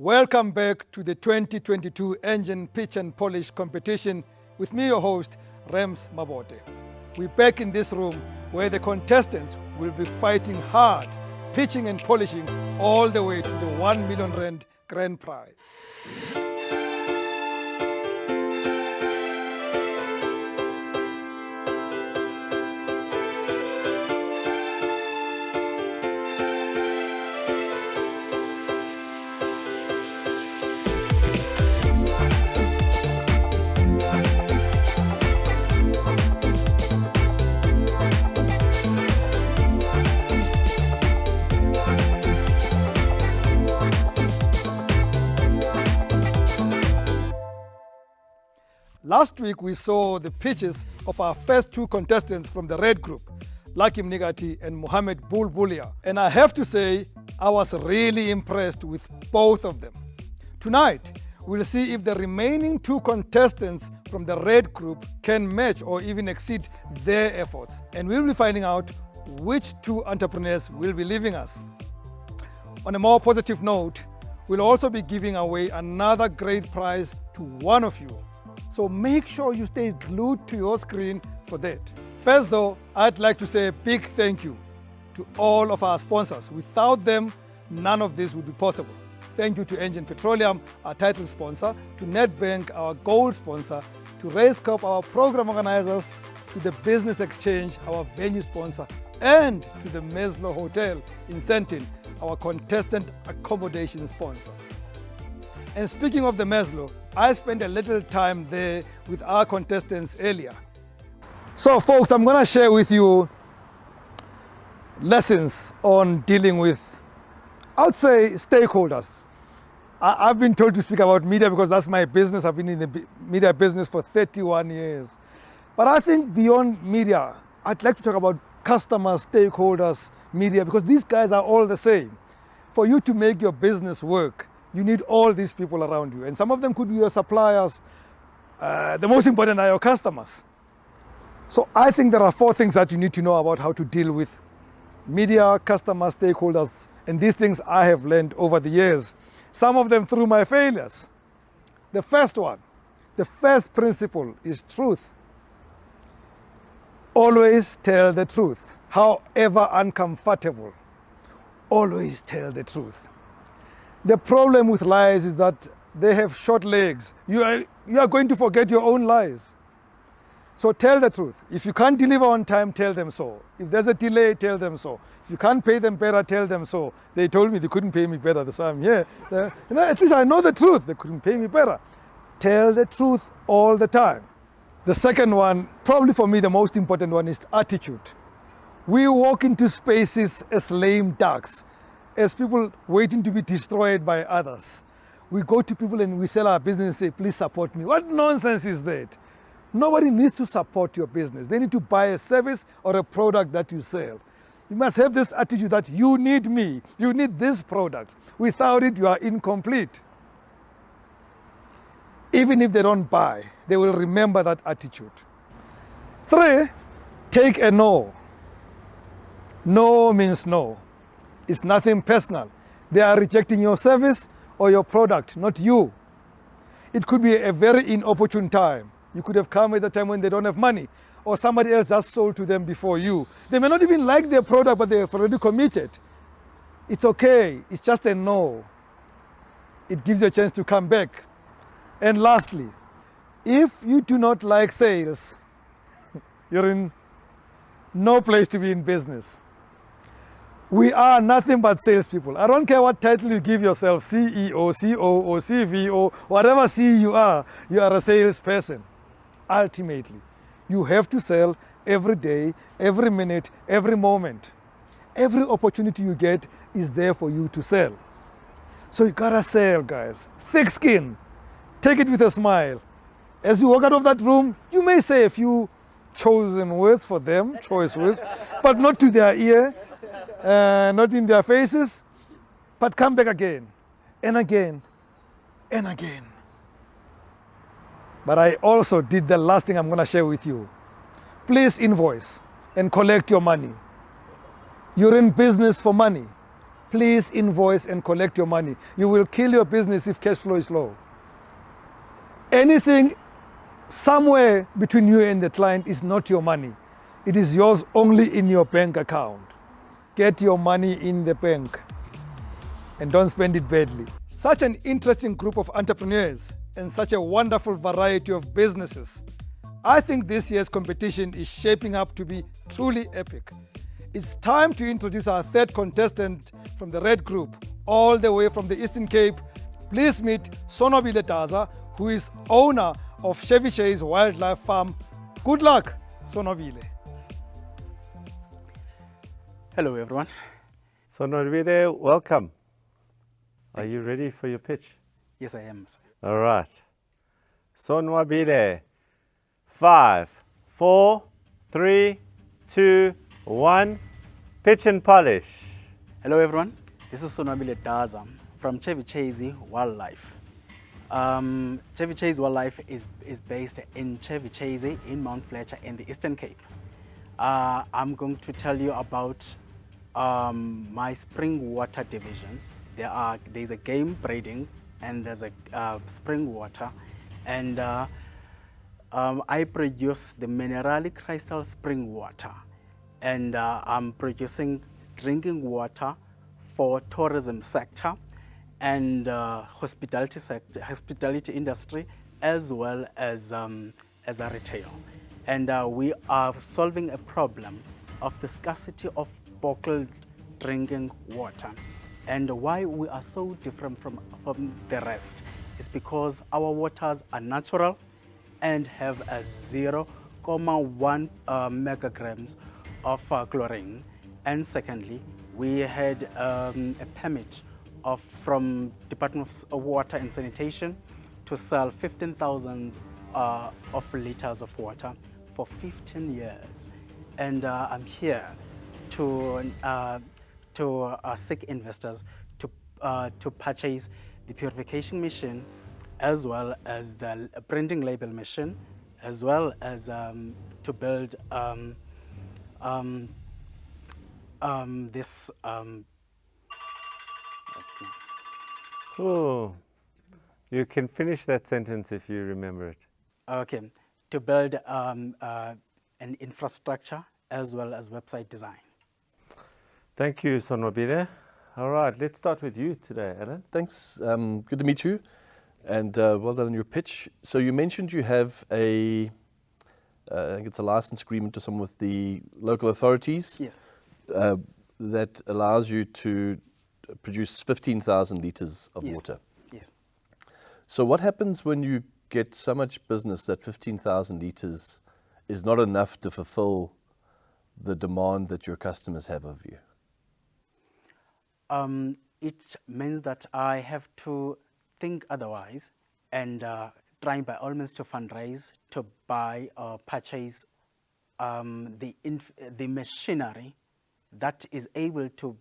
Welcome back to the 2022 Engen Pitch Polish competition with me, your host, Rems Mabote. We're back in this room where the contestants will be fighting hard, pitching and polishing all the way to the 1 million rand grand prize. Last week, we saw the pitches of our first two contestants from the red group, Lucky Mnigati and Mohammed Bulbulia. And I have to say, I was really impressed with both of them. Tonight, we'll see if the remaining two contestants from the red group can match or even exceed their efforts. And we'll be finding out which two entrepreneurs will be leaving us. On a more positive note, we'll also be giving away another great prize to one of you. So make sure you stay glued to your screen for that. First though, I'd like to say a big thank you to all of our sponsors. Without them, none of this would be possible. Thank you to Engen Petroleum, our title sponsor, to Nedbank, our gold sponsor, to RaceCorp, our program organizers, to the Business Exchange, our venue sponsor, and to the Meslo Hotel in Sentin, our contestant accommodation sponsor. And speaking of the Meslo, I spent a little time there with our contestants earlier. So folks, I'm gonna share with you lessons on dealing with, I would say, stakeholders. I've been told to speak about media because that's my business. I've been in the media business for 31 years. But I think beyond media, I'd like to talk about customers, stakeholders, media, because these guys are all the same. For you to make your business work, you need all these people around you. And some of them could be your suppliers. The most important are your customers. So I think there are 4 things that you need to know about how to deal with media, customers, stakeholders. And these things I have learned over the years. Some of them through my failures. The first one, the first principle is truth. Always tell the truth. However uncomfortable, always tell the truth. The problem with lies is that they have short legs. You are going to forget your own lies. So tell the truth. If you can't deliver on time, tell them so. If there's a delay, tell them so. If you can't pay them better, tell them so. They told me they couldn't pay me better, that's why I'm here. At least I know the truth. They couldn't pay me better. Tell the truth all the time. The second one, probably for me the most important one, is attitude. We walk into spaces as lame ducks, as people waiting to be destroyed by others. We go to people and we sell our business and say, please support me. What nonsense is that? Nobody needs to support your business. They need to buy a service or a product that you sell. You must have this attitude that you need me, you need this product. Without it, you are incomplete. Even if they don't buy, they will remember that attitude. 3, take a no. No means no. It's nothing personal. They are rejecting your service or your product, not you. It could be a very inopportune time. You could have come at a time when they don't have money, or somebody else has sold to them before you. They may not even like their product, but they have already committed. It's okay. It's just a no. It gives you a chance to come back. And lastly, if you do not like sales, you're in no place to be in business. We are nothing but salespeople. I don't care what title you give yourself, CEO, COO, CVO, whatever C you are a salesperson. Ultimately, you have to sell every day, every minute, every moment. Every opportunity you get is there for you to sell. So you gotta sell, guys. Thick skin. Take it with a smile. As you walk out of that room, you may say a few chosen words for them, choice words, but not to their ear. Not in their faces, but come back again and again and again. But I also did the last thing I'm going to share with you. Please invoice and collect your money. You're in business for money. please invoice and collect your money. You will kill your business if cash flow is low. Anything somewhere between you and the client is not your money. It is yours only in your bank account. Get your money in the bank and don't spend it badly. Such an interesting group of entrepreneurs and such a wonderful variety of businesses. I think this year's competition is shaping up to be truly epic. It's time to introduce our third contestant from the red group, all the way from the Eastern Cape. Please meet Sonobile Daza, who is owner of Chevy Chase Wildlife Farm. Good luck, Sonobile. Hello, everyone. Sonobile, welcome. Are you ready for your pitch? Yes, I am, sir. All right. Sonobile. 5, 4, 3, 2, 1. Pitch and polish. Hello, everyone. This is Sonobile Daza from Chevy Chase Wildlife. Chevy Chase Wildlife is based in Chevy Chase in Mount Fletcher in the Eastern Cape. I'm going to tell you about my spring water division. There's a game breeding and there's a spring water, and I produce the mineralic crystal spring water, and I'm producing drinking water for tourism sector and hospitality industry, as well as a retail. And we are solving a problem of the scarcity of bottled drinking water. And why we are so different from the rest is because our waters are natural and have a 0.1 megagrams of chlorine. And secondly, we had a permit from Department of Water and Sanitation to sell 15,000 of liters of water for 15 years. And I'm here to seek investors to purchase the purification machine, as well as the printing label machine, as well as to build this. Cool. You can finish that sentence if you remember it. Okay, to build an infrastructure as well as website design. Thank you, Sonobile. All right, let's start with you today, Alan. Thanks. Good to meet you, and well done on your pitch. So you mentioned you have I think it's a license agreement or something with the local authorities. Yes. That allows you to produce 15,000 litres of Yes. water. Yes. So what happens when you get so much business that 15,000 litres is not enough to fulfill the demand that your customers have of you? It means that I have to think otherwise and try by all means to fundraise, to buy or purchase the machinery that is able to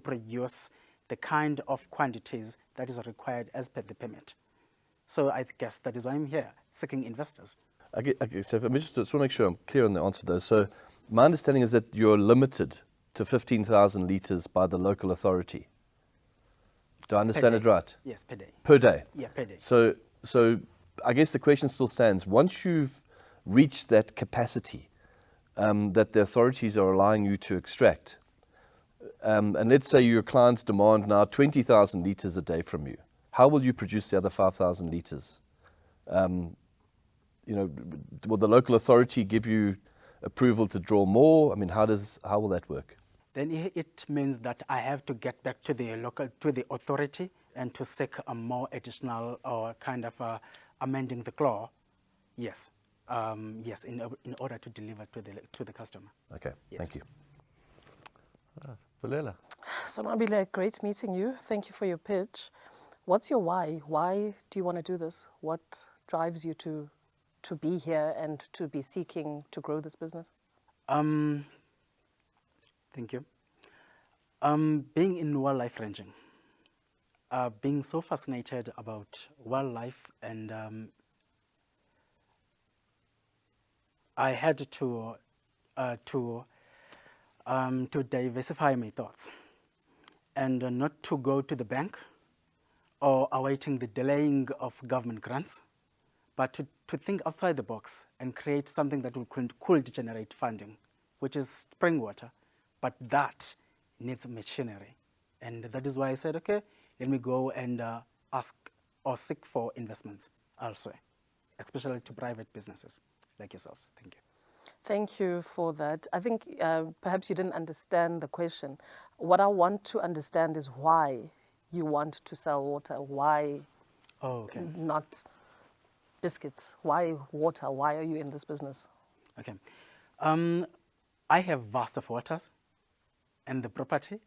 produce the kind of quantities that is required as per the permit. So I guess that is why I'm here, seeking investors. Okay, so I just want to make sure I'm clear on the answer to those. So my understanding is that you're limited to 15,000 litres by the local authority. Do I understand it right? Yes, per day. Per day? Yeah, per day. So I guess the question still stands. Once you've reached that capacity that the authorities are allowing you to extract, and let's say your clients demand now 20,000 litres a day from you, how will you produce the other 5,000 litres? Will the local authority give you approval to draw more? I mean, how will that work? Then it means that I have to get back to the authority and to seek a more additional or kind of amending the law. Yes, yes, in order to deliver to the customer. Okay, Yes. Thank you. Valela. Sonobile, great meeting you. Thank you for your pitch. What's your why? Why do you want to do this? What drives you to be here and to be seeking to grow this business? Thank you. Being in wildlife ranging, being so fascinated about wildlife, and I had to diversify my thoughts. and not to go to the bank or awaiting the delaying of government grants, but to think outside the box and create something that could generate funding, which is spring water, but that needs machinery. And that is why I said, okay, let me go and ask or seek for investments elsewhere, especially to private businesses like yourselves. Thank you. Thank you for that. I think perhaps you didn't understand the question. What I want to understand is why you want to sell water. Why not biscuits? Why water? Why are you in this business? Okay. I have vast of waters and the property,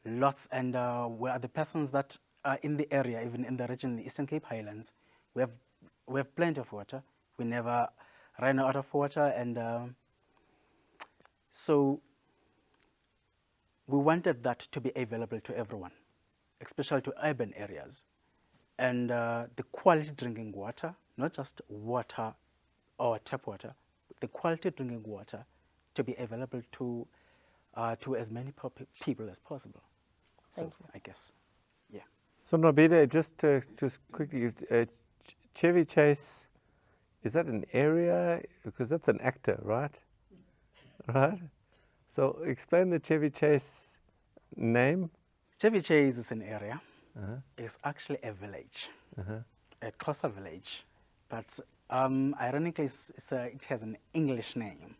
lots, and we are the persons that are in the area, even in the region, the Eastern Cape Highlands. We have plenty of water. We never ran out of water, and so we wanted that to be available to everyone, especially to urban areas. And the quality drinking water, not just water or tap water, the quality drinking water to be available to as many people as possible. Thank you. I guess, yeah. So Nobile, just quickly, Chevy Chase, is that an area? Because that's an actor, right? Right? So explain the Chevy Chase name. Chevy Chase is an area. It's actually a village, a closer village. But ironically, it has an English name.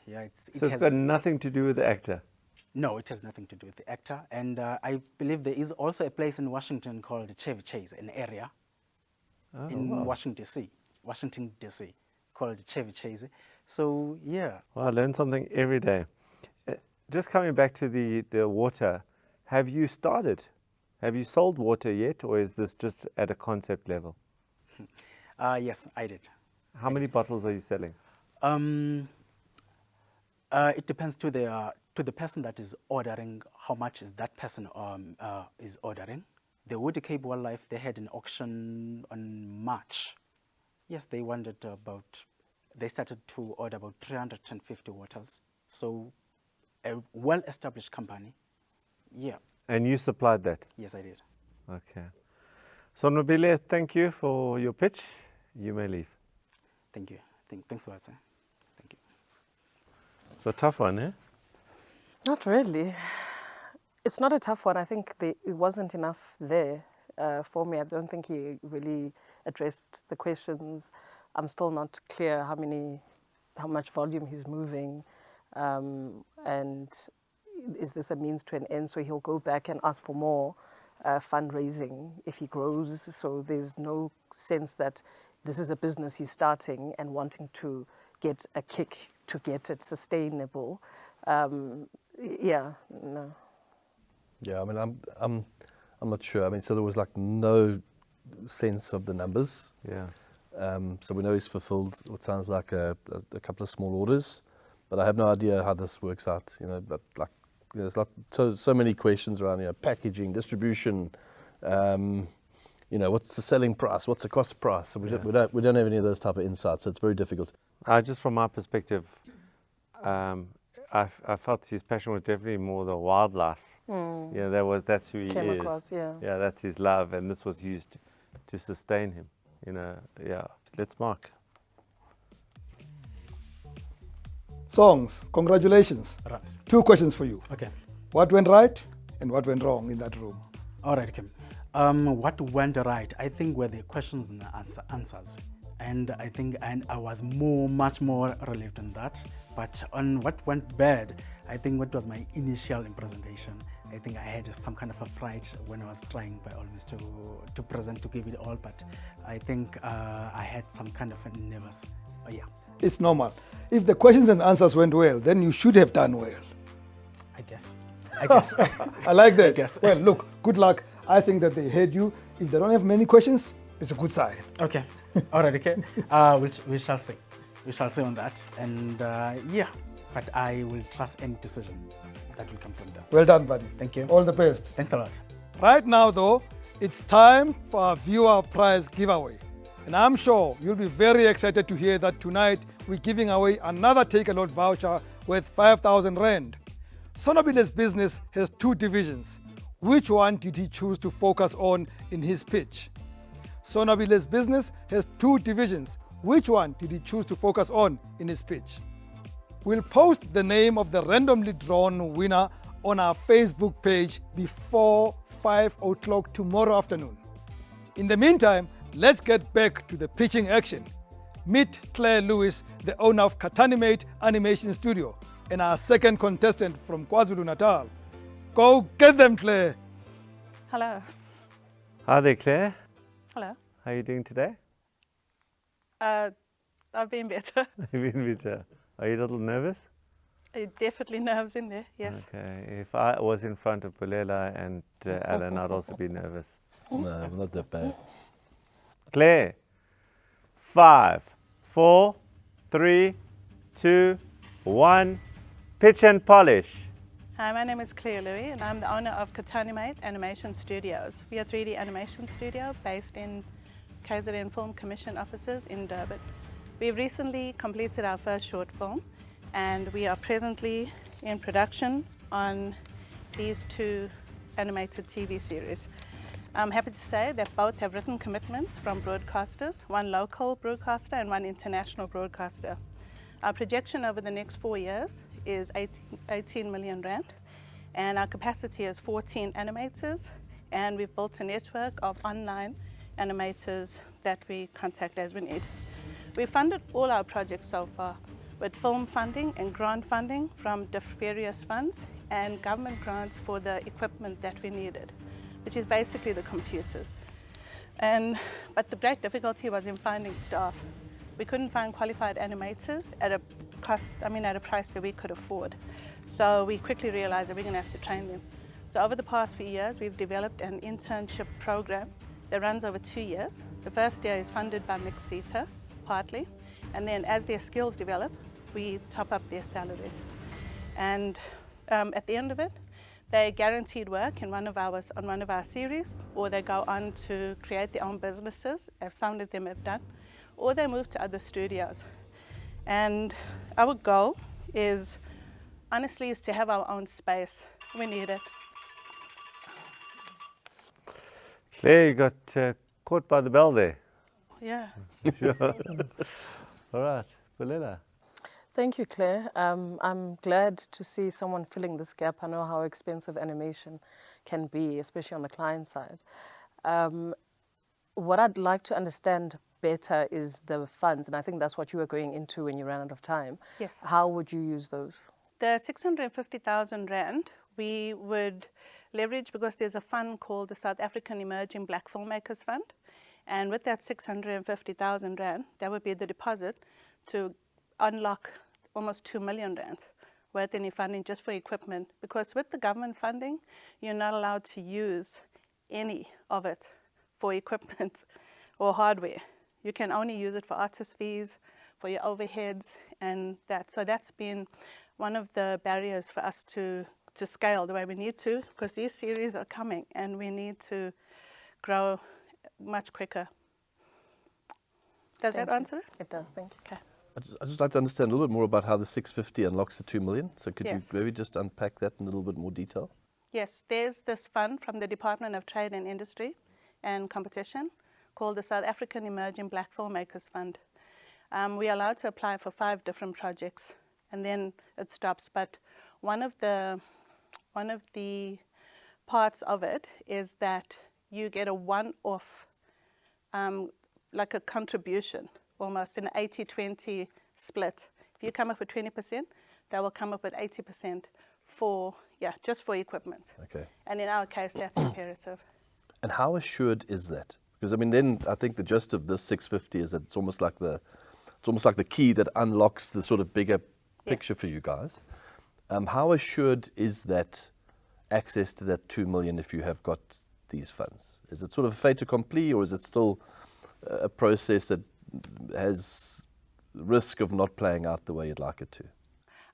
Yeah, It's got nothing to do with the actor. No, it has nothing to do with the actor. And I believe there is also a place in Washington called Chevy Chase, an area in Washington, D.C., called Chevy Chase. So, yeah. Well, I learn something every day. Just coming back to the water, have you started? Have you sold water yet, or is this just at a concept level? Yes, I did. How many bottles are you selling? It depends to the person that is ordering, how much is that person is ordering. The Woody Cape Wildlife, they had an auction on March. Yes, they started to order about 350 waters. So a well-established company, yeah. And you supplied that? Yes, I did. Okay. So Nobile, thank you for your pitch. You may leave. Thank you. Thanks a lot, sir. Thank you. It's a tough one, eh? Not really. It's not a tough one. I think it wasn't enough there for me. I don't think he really addressed the questions. I'm still not clear how much volume he's moving, and is this a means to an end? So he'll go back and ask for more fundraising if he grows. So there's no sense that this is a business he's starting and wanting to get a kick to get it sustainable. Yeah, no. Yeah, I mean, I'm not sure. I mean, so there was like no sense of the numbers. Yeah. So we know he's fulfilled what sounds like a couple of small orders, but I have no idea how this works out. You know, but like there's so many questions around, you know, packaging, distribution. You know, what's the selling price? What's the cost price? So we don't have any of those type of insights. So it's very difficult. Just from my perspective, I felt his passion was definitely more the wildlife. Yeah, that's who he Came is. across, yeah. Yeah, that's his love, and this was used to sustain him. You know, yeah. Let's mark. Songs, congratulations. Right. 2 questions for you. Okay. What went right and what went wrong in that room? All right, Kim. What went right, I think, were the questions and the answers. And I think I was much more relieved on that. But on what went bad, I think what was my initial presentation, I think I had some kind of a fright when I was trying by all means to present, to give it all. But I think I had some kind of a nervous, yeah. It's normal. If the questions and answers went well, then you should have done well. I guess. I like that. I guess. Well, look, good luck. I think that they heard you. If they don't have many questions, it's a good sign. Okay. All right, okay. We shall see. We shall see on that. And yeah, but I will trust any decision that will come from them. Well done, buddy. Thank you. All the best. Thanks a lot. Right now, though, it's time for our viewer prize giveaway. And I'm sure you'll be very excited to hear that tonight we're giving away another Take a Lot voucher worth 5,000 Rand. Sonabile's business has two divisions. Which one did he choose to focus on in his pitch? Sonabile's business has two divisions. Which one did he choose to focus on in his pitch? We'll post the name of the randomly drawn winner on our Facebook page before 5 o'clock tomorrow afternoon. In the meantime, let's get back to the pitching action. Meet Claire Lewis, the owner of Katanimate Animation Studio, and our second contestant from KwaZulu-Natal. Go get them, Claire. Hello. Hi there, Claire. Hello. How are you doing today? I've been better. You've been better. Are you a little nervous? Definitely nerves in there, yes. Okay. If I was in front of Bulela and Alan, I'd also be nervous. No, not that bad. Claire. 5, 4, 3, 2, 1. Pitch and polish. Hi, my name is Claire Louis and I'm the owner of Katanimate Animation Studios. We are a 3D animation studio based in KZN Film Commission offices in Durban. We've recently completed our first short film and we are presently in production on these two animated TV series. I'm happy to say that both have written commitments from broadcasters, one local broadcaster and one international broadcaster. Our projection over the next 4 years is 18 million rand, and our capacity is 14 animators, and we've built a network of online animators that we contact as we need. We've funded all our projects so far with film funding and grant funding from various funds and government grants for the equipment that we needed, which is basically the computers. But the great difficulty was in finding staff. We couldn't find qualified animators at a cost, at a price that we could afford. So we quickly realized that we're going to have to train them. So over the past few years, we've developed an internship program that runs over 2 years. The first year is funded by MixSETA, partly, and then as their skills develop, we top up their salaries. And at the end of it, they're guaranteed work on one of our series, or they go on to create their own businesses, as some of them have done, or they move to other studios. And our goal is, honestly, is to have our own space. We need it. Claire, you got caught by the bell there. Yeah. Sure. All right, Bulela. Thank you, Claire. I'm glad to see someone filling this gap. I know how expensive animation can be, especially on the client side. What I'd like to understand better is the funds, and I think that's what you were going into when you ran out of time. Yes. How would you use those? The 650,000 Rand, we would leverage because there's a fund called the South African Emerging Black Filmmakers Fund. And with that 650,000 Rand, that would be the deposit to unlock almost 2 million Rand worth any funding just for equipment. Because with the government funding, you're not allowed to use any of it for equipment or hardware. You can only use it for artist fees, for your overheads and that. So that's been one of the barriers for us to scale the way we need to, because these series are coming and we need to grow much quicker. Does that answer it? It does, thank you. Okay. I'd just like to understand a little bit more about how the 650 unlocks the 2 million. So could you Yes. maybe just unpack that in a little bit more detail? Yes, there's this fund from the Department of Trade and Industry and Competition called the South African Emerging Black Filmmakers Fund. We are allowed to apply for 5 different projects and then it stops. But one of the parts of it is that you get a one-off, like a contribution, almost an 80-20 split. If you come up with 20%, they will come up with 80% for, just for equipment. Okay. And in our case, that's imperative. And how assured is that? Because I mean, then I think the gist of this 650 is that it's almost like the key that unlocks the sort of bigger picture for you guys. How assured is that access to that 2 million if you have got these funds? Is it sort of a fait accompli, or is it still a process that has risk of not playing out the way you'd like it to?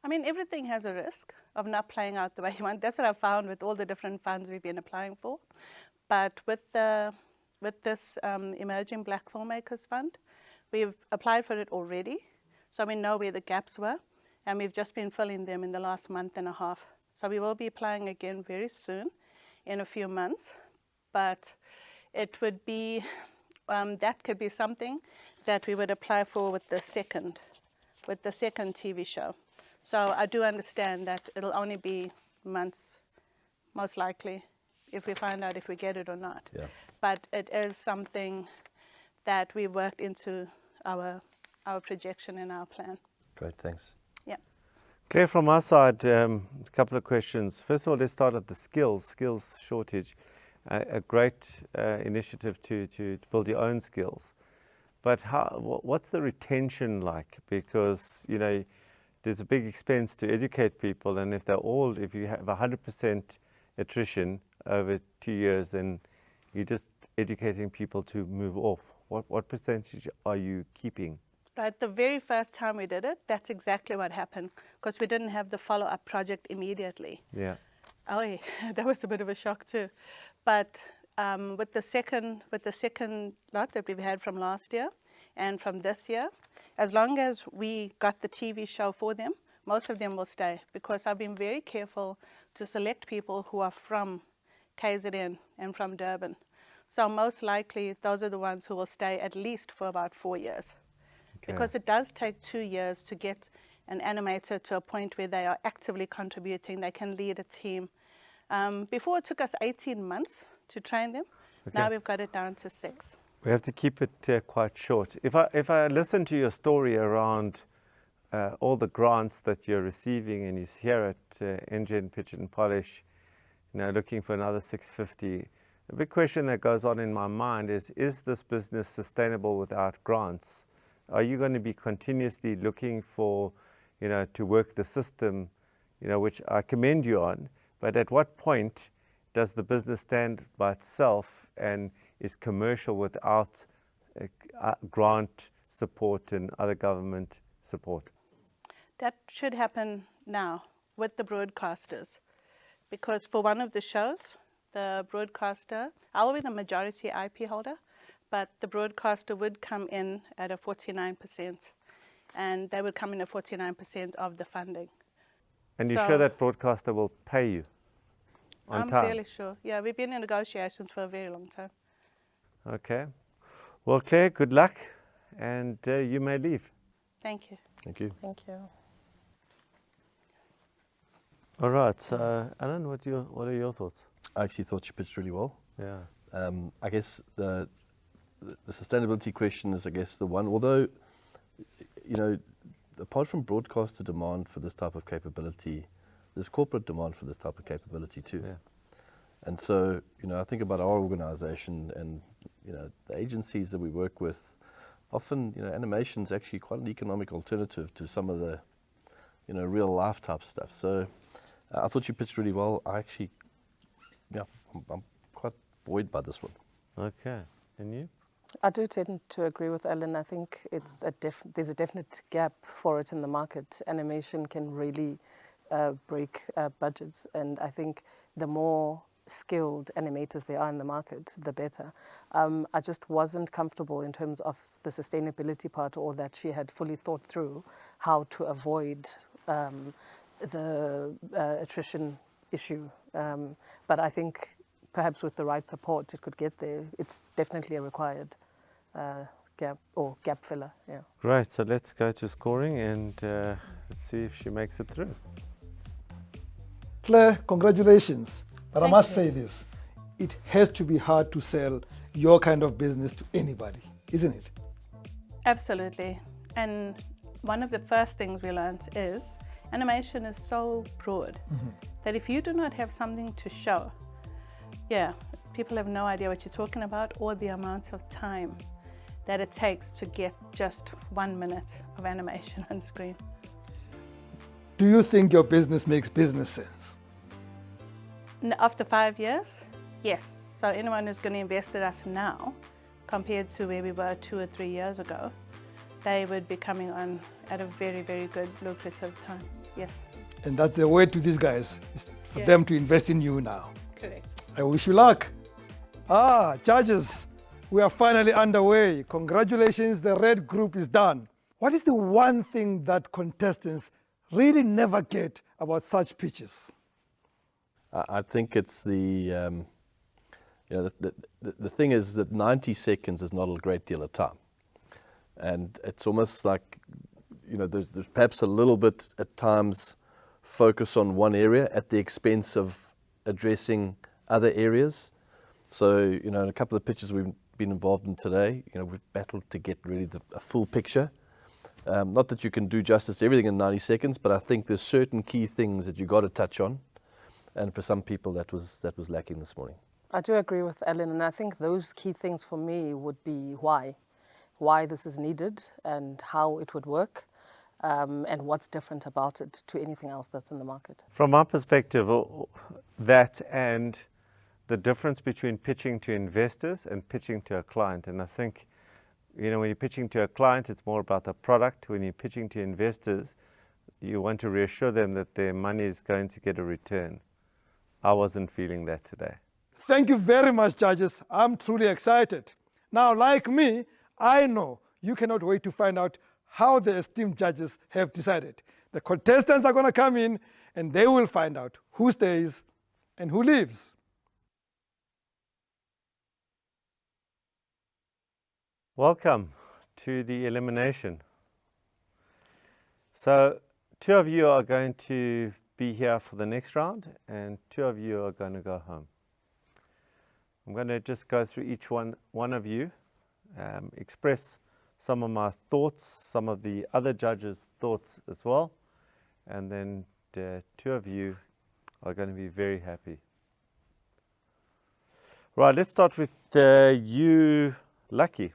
I mean, everything has a risk of not playing out the way you want. That's what I've found with all the different funds we've been applying for. But with this Emerging Black Filmmakers Fund, we've applied for it already, so we know where the gaps were, and we've just been filling them in the last month and a half. So we will be applying again very soon, in a few months. But it would be, that could be something that we would apply for with the second TV show. So I do understand that it'll only be months, most likely, if we find out if we get it or not. Yeah. But it is something that we worked into our projection and our plan. Great, thanks. Yeah. Claire, from our side, a couple of questions. First of all, let's start at the skills shortage. A great initiative to build your own skills. But what's the retention like? Because, you know, there's a big expense to educate people, and if you have 100% attrition over 2 years, then you're just educating people to move off. What percentage are you keeping? Right, the very first time we did it, that's exactly what happened, because we didn't have the follow-up project immediately. Yeah. Oh, yeah, that was a bit of a shock too. But with the second lot that we've had from last year and from this year, as long as we got the TV show for them, most of them will stay, because I've been very careful to select people who are from KZN and from Durban. So most likely those are the ones who will stay at least for about 4 years. Okay. Because it does take 2 years to get an animator to a point where they are actively contributing, they can lead a team. Before it took us 18 months to train them. Okay. Now we've got it down to 6. We have to keep it quite short. If I listen to your story around all the grants that you're receiving, and you hear at Engen Pitch Polish, you know, looking for another 650, the big question that goes on in my mind is this business sustainable without grants? Are you going to be continuously looking for, you know, to work the system, you know, which I commend you on, but at what point does the business stand by itself and is commercial without grant support and other government support? That should happen now with the broadcasters, because for one of the shows, the broadcaster, I'll be the majority IP holder, but the broadcaster would come in at a 49%, and they would come in at 49% of the funding. And you're sure that broadcaster will pay you on time? I'm fairly sure. Yeah, we've been in negotiations for a very long time. Okay. Well, Claire, good luck, and you may leave. Thank you. Thank you. Thank you. All right. So, Alan, what are your thoughts? I actually thought you pitched really well. Yeah. I guess the sustainability question is, I guess, the one. Although, you know, apart from broadcaster demand for this type of capability, there's corporate demand for this type of capability too. Yeah. And so, you know, I think about our organization and, you know, the agencies that we work with. Often, you know, animation is actually quite an economic alternative to some of the, you know, real life type stuff. So I thought you pitched really well. I actually, yeah, I'm quite buoyed by this one. Okay. And you? I do tend to agree with Ellen. I think it's there's a definite gap for it in the market. Animation can really break budgets, and I think the more skilled animators there are in the market, the better. I just wasn't comfortable in terms of the sustainability part, or that she had fully thought through how to avoid the attrition issue. But I think perhaps with the right support, it could get there. It's definitely a required gap filler. Yeah. Great. So let's go to scoring, and let's see if she makes it through. Claire, congratulations. But I Thank must you. say this, it has to be hard to sell your kind of business to anybody, isn't it? Absolutely. And one of the first things we learned is animation is so broad that if you do not have something to show, yeah, people have no idea what you're talking about, or the amount of time that it takes to get just 1 minute of animation on screen. Do you think your business makes business sense? After 5 years, yes. So anyone who's going to invest in us now, compared to where we were 2 or 3 years ago, they would be coming on at a very, very good lucrative time. Yes. And that's the way to these guys, is for them to invest in you now. Correct. I wish you luck. Judges, we are finally underway. Congratulations, the red group is done. What is the one thing that contestants really never get about such pitches? I think it's the thing is that 90 seconds is not a great deal of time. And it's almost like, there's perhaps a little bit at times focus on one area at the expense of addressing other areas. So, in a couple of pitches we've been involved in today, we've battled to get really a full picture. Not that you can do justice to everything in 90 seconds, but I think there's certain key things that you got to touch on. And for some people that was lacking this morning. I do agree with Ellen, and I think those key things for me would be why this is needed and how it would work, and what's different about it to anything else that's in the market. From my perspective, that and the difference between pitching to investors and pitching to a client. And I think, when you're pitching to a client, it's more about the product. When you're pitching to investors, you want to reassure them that their money is going to get a return. I wasn't feeling that today. Thank you very much, judges. I'm truly excited. Now, like me, I know you cannot wait to find out how the esteemed judges have decided. The contestants are going to come in and they will find out who stays and who leaves. Welcome to the elimination. So 2 of you are going to be here for the next round and 2 of you are going to go home. I'm going to just go through each one of you, express some of my thoughts, some of the other judges' thoughts as well, and then the 2 of you are going to be very happy. Right, let's start with you, Lucky.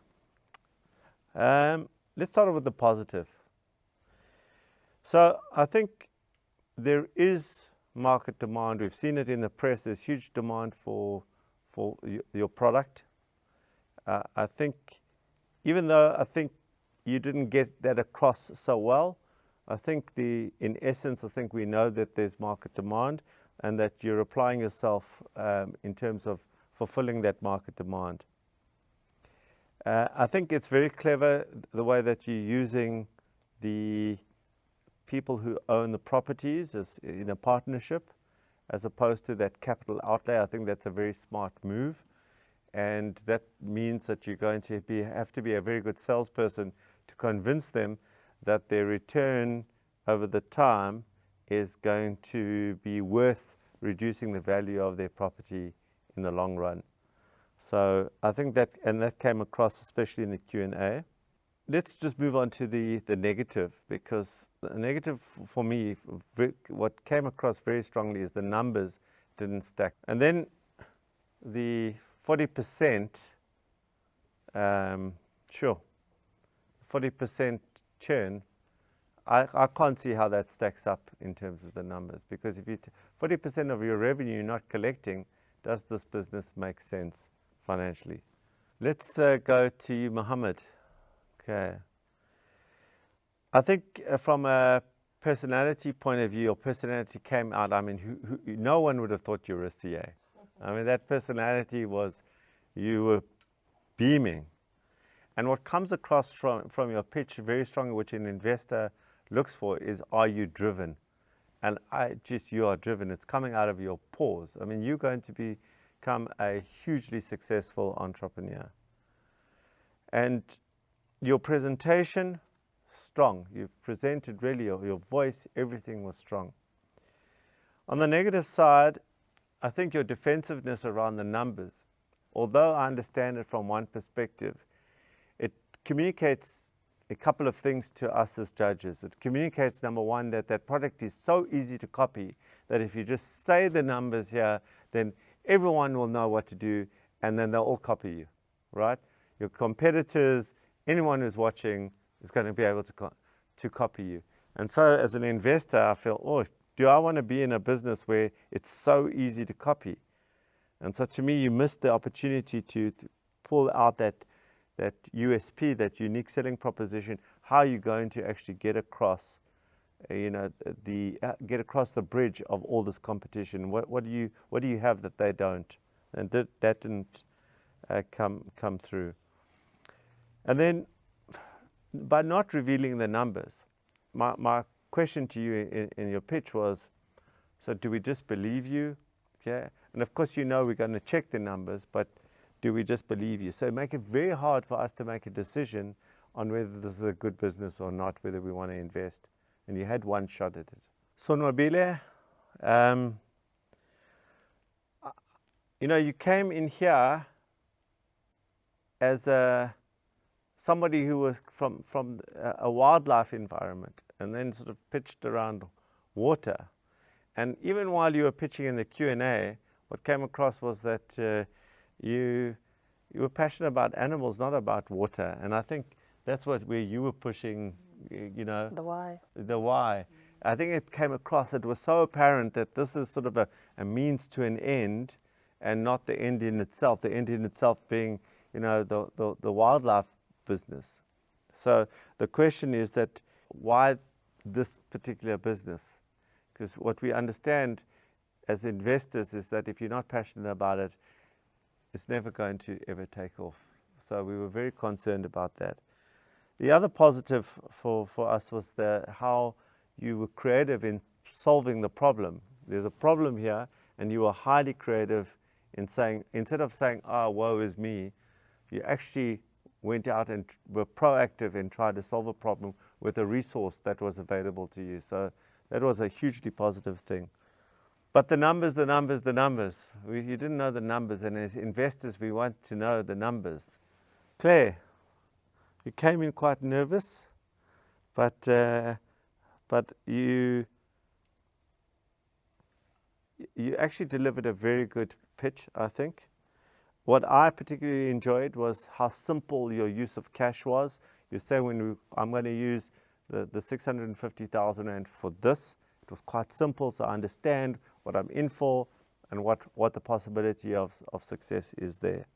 Let's start with the positive. So I think there is market demand. We've seen it in the press. There's huge demand for your product. I think, even though I think you didn't get that across so well, I think in essence, I think we know that there's market demand and that you're applying yourself in terms of fulfilling that market demand. I think it's very clever the way that you're using the people who own the properties as in a partnership, as opposed to that capital outlay. I think that's a very smart move, and that means that you're going to have to be a very good salesperson to convince them that their return over the time is going to be worth reducing the value of their property in the long run. So I think that came across especially in the Q&A. Let's just move on to the negative, because the negative for me, what came across very strongly is the numbers didn't stack. And then the 40%, 40% churn, I can't see how that stacks up in terms of the numbers, because if 40% of your revenue you're not collecting, does this business make sense financially? Let's go to you, Mohammed. Okay. I think from a personality point of view, your personality came out. I mean, no one would have thought you were a CA. I mean, that personality was, you were beaming. And what comes across from your pitch very strongly, which an investor looks for, is, are you driven? And you are driven. It's coming out of your pores. I mean, you're going to become a hugely successful entrepreneur. And your presentation, strong. You presented really, your voice, everything was strong. On the negative side, I think your defensiveness around the numbers, although I understand it from one perspective, it communicates a couple of things to us as judges. It communicates, number one, that product is so easy to copy that if you just say the numbers here, then everyone will know what to do, and then they'll all copy you, right? Your competitors, anyone who's watching is going to be able to copy you. And so as an investor, I feel, oh, do I want to be in a business where it's so easy to copy? And so to me, you missed the opportunity to pull out that USP, that unique selling proposition. How are you going to actually get across, get across the bridge of all this competition? What do you have that they don't? And that didn't come through. And then, by not revealing the numbers, my question to you in your pitch was, so do we just believe you, Okay? And of course, you know we're going to check the numbers, but do we just believe you? So make it very hard for us to make a decision on whether this is a good business or not, whether we want to invest. And you had one shot at it. Sonwabile, you know, you came in here as somebody who was from a wildlife environment and then sort of pitched around water. And even while you were pitching in the Q&A, what came across was that you were passionate about animals, not about water. And I think that's where you were pushing, you know. The why. The why. I think it came across, it was so apparent that this is sort of a means to an end and not the end in itself, the end in itself being, you know, the wildlife business. So the question is that why this particular business? Because what we understand as investors is that if you're not passionate about it, it's never going to ever take off. So we were very concerned about that. The other positive for us was how you were creative in solving the problem. There's a problem here, and you were highly creative in saying, instead of saying, oh, woe is me, you actually went out and were proactive and tried to solve a problem with a resource that was available to you. So that was a hugely positive thing. But the numbers. You didn't know the numbers, and as investors, we want to know the numbers. Claire, you came in quite nervous, but you actually delivered a very good pitch, I think. What I particularly enjoyed was how simple your use of cash was. You say, I'm going to use the 650,000 Rand for this. It was quite simple, so I understand what I'm in for and what the possibility of success is there.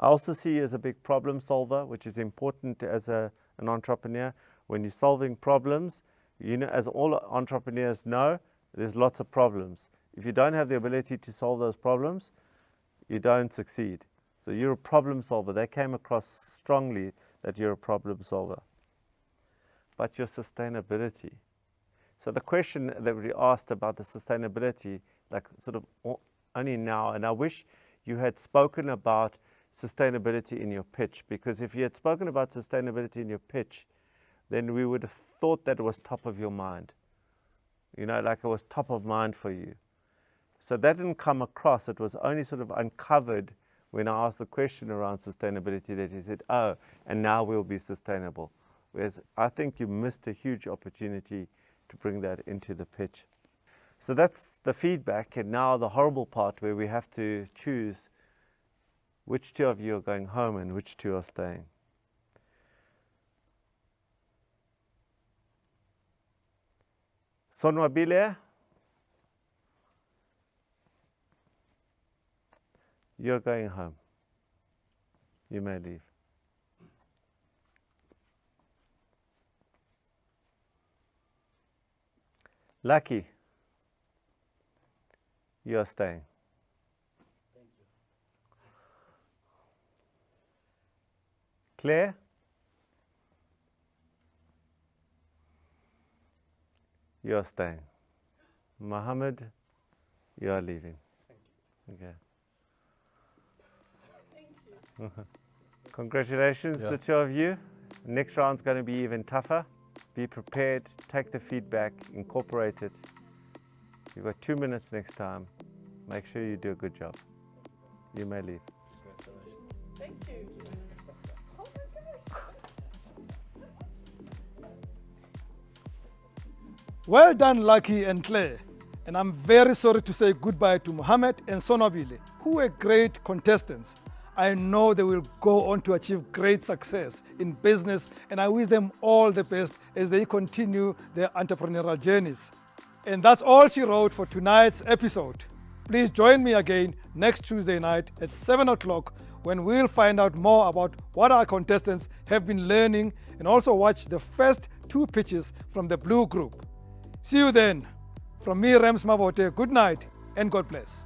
I also see you as a big problem solver, which is important as an entrepreneur. When you're solving problems, you know, as all entrepreneurs know, there's lots of problems. If you don't have the ability to solve those problems, you don't succeed. So you're a problem solver. They came across strongly that you're a problem solver. But your sustainability. So the question that we asked about the sustainability, like sort of only now, and I wish you had spoken about sustainability in your pitch, because if you had spoken about sustainability in your pitch, then we would have thought that it was top of your mind. You know, like it was top of mind for you. So that didn't come across. It was only sort of uncovered when I asked the question around sustainability that you said, oh, and now we'll be sustainable. Whereas I think you missed a huge opportunity to bring that into the pitch. So that's the feedback, and now the horrible part where we have to choose which two of you are going home and which two are staying. Sonwabile, you're going home. You may leave. Lucky, you're staying. Thank you. Claire, you're staying. Mohammed, you're leaving. Thank you. Okay. Thank you. Congratulations, Yeah. the two of you. Next round's going to be even tougher. Be prepared, take the feedback, incorporate it. You've got 2 minutes next time. Make sure you do a good job. You may leave. Congratulations. Thank you. Oh my gosh. Well done, Lucky and Claire. And I'm very sorry to say goodbye to Mohammed and Sonwabile, who were great contestants. I know they will go on to achieve great success in business, and I wish them all the best as they continue their entrepreneurial journeys. And that's all she wrote for tonight's episode. Please join me again next Tuesday night at 7 o'clock when we'll find out more about what our contestants have been learning, and also watch the first 2 pitches from the Blue Group. See you then. From me, Rems Mavote, good night and God bless.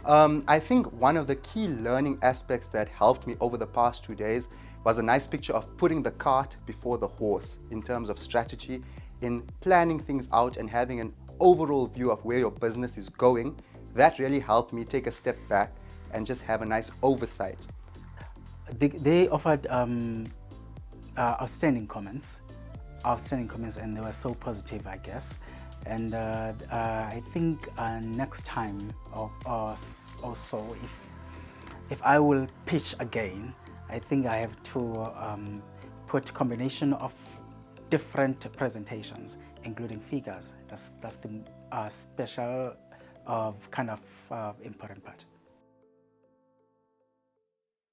I think one of the key learning aspects that helped me over the past 2 days was a nice picture of putting the cart before the horse in terms of strategy, in planning things out and having an overall view of where your business is going that really helped me take a step back and just have a nice oversight. They offered outstanding comments, and they were so positive, I guess. And I think next time or so, if I will pitch again, I think I have to put a combination of different presentations, including figures. That's the special kind of important part.